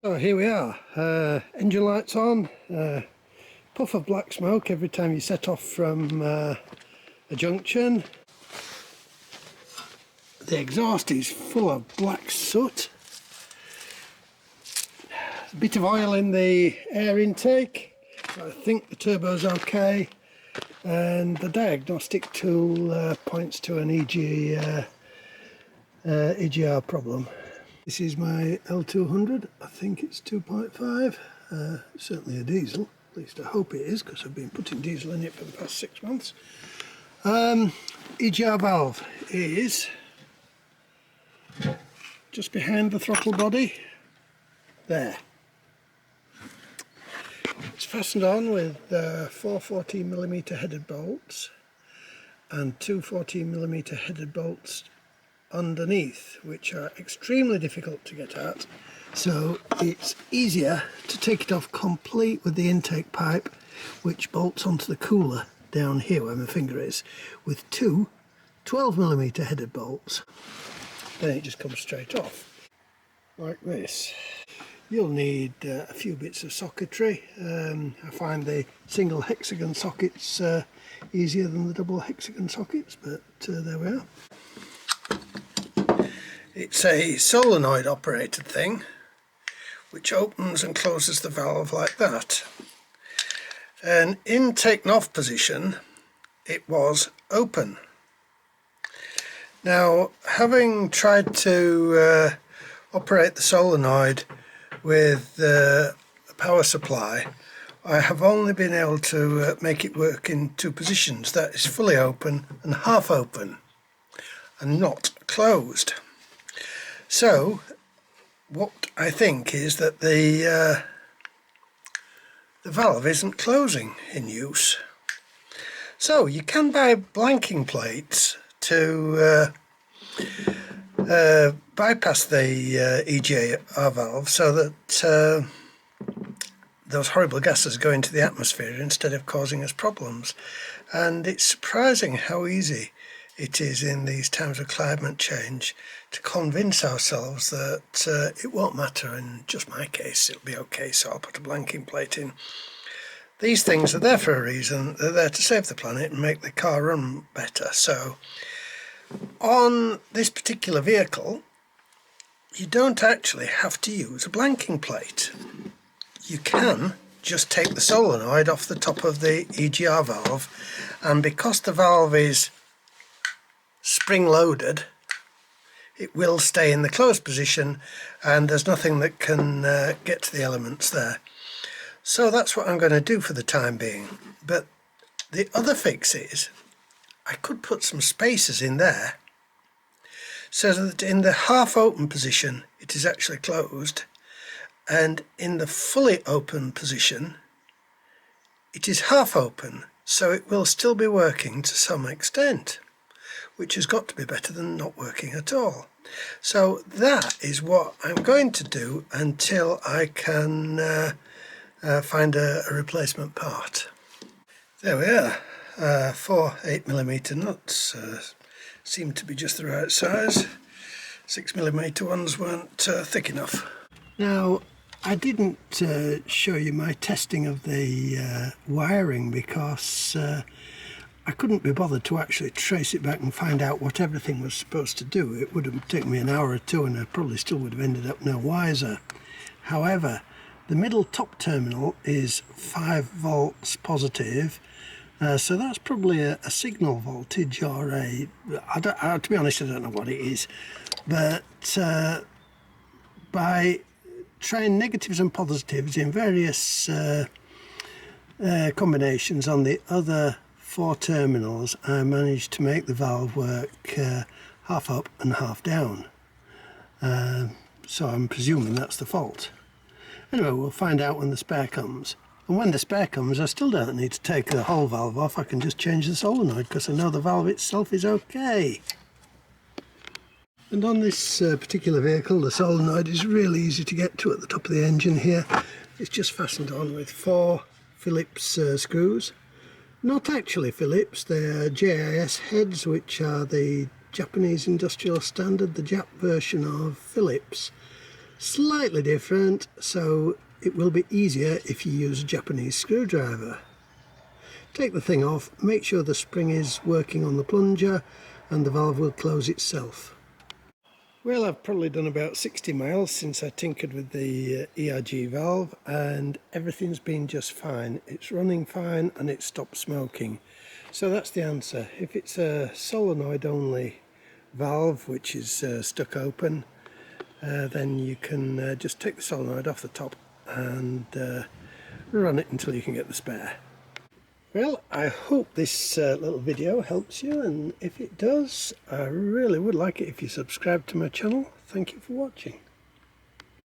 So here we are, engine lights on, puff of black smoke every time you set off from a junction. The exhaust is full of black soot. A bit of oil in the air intake. I think the turbo's okay, and the diagnostic tool points to an EGR problem. This is my L200, I think it's 2.5, certainly a diesel, at least I hope it is because I've been putting diesel in it for the past 6 months. EGR valve is just behind the throttle body, there. It's fastened on with 4 14mm headed bolts and 2 14mm headed bolts underneath, which are extremely difficult to get at, so it's easier to take it off complete with the intake pipe, which bolts onto the cooler down here where my finger is, with 2 12mm headed bolts. Then it just comes straight off like this. You'll need a few bits of socketry. I find the single hexagon sockets easier than the double hexagon sockets, but there we are. It's a solenoid operated thing which opens and closes the valve like that, and in taken off position it was open. Now, having tried to operate the solenoid with a power supply, I have only been able to make it work in 2 positions, that is fully open and half open and not closed. So what I think is that the valve isn't closing in use. So you can buy blanking plates to bypass the EGR valve so that those horrible gases go into the atmosphere instead of causing us problems. And it's surprising how easy it is in these times of climate change to convince ourselves that it won't matter. In just my case, it'll be okay, so I'll put a blanking plate in. These things are there for a reason. They're there to save the planet and make the car run better. So on this particular vehicle, you don't actually have to use a blanking plate. You can just take the solenoid off the top of the EGR valve, and because the valve is spring loaded, it will stay in the closed position and there's nothing that can get to the elements there. So that's what I'm going to do for the time being. But the other fix is I could put some spacers in there so that in the half open position it is actually closed, and in the fully open position it is half open, so it will still be working to some extent, which has got to be better than not working at all. So that is what I'm going to do until I can find a replacement part. There we are. 4 8mm nuts seem to be just the right size. 6mm ones weren't thick enough. Now, I didn't show you my testing of the wiring because I couldn't be bothered to actually trace it back and find out what everything was supposed to do. It would have taken me an hour or two and I probably still would have ended up no wiser. However, the middle top terminal is 5 volts positive, so that's probably a signal voltage or to be honest I don't know what it is, but by trying negatives and positives in various combinations on the other 4 terminals, I managed to make the valve work half up and half down. So I'm presuming that's the fault. Anyway, we'll find out when the spare comes. And when the spare comes, I still don't need to take the whole valve off. I can just change the solenoid because I know the valve itself is okay. And on this particular vehicle, the solenoid is really easy to get to at the top of the engine here. It's just fastened on with 4 Phillips screws. Not actually Phillips, they're JIS heads, which are the Japanese industrial standard, the Jap version of Phillips. Slightly different, so it will be easier if you use a Japanese screwdriver. Take the thing off, make sure the spring is working on the plunger and the valve will close itself. Well, I've probably done about 60 miles since I tinkered with the EGR valve, and everything's been just fine. It's running fine and it stopped smoking. So that's the answer. If it's a solenoid only valve which is stuck open, then you can just take the solenoid off the top and run it until you can get the spare. Well, I hope this little video helps you, and if it does, I really would like it if you subscribe to my channel. Thank you for watching.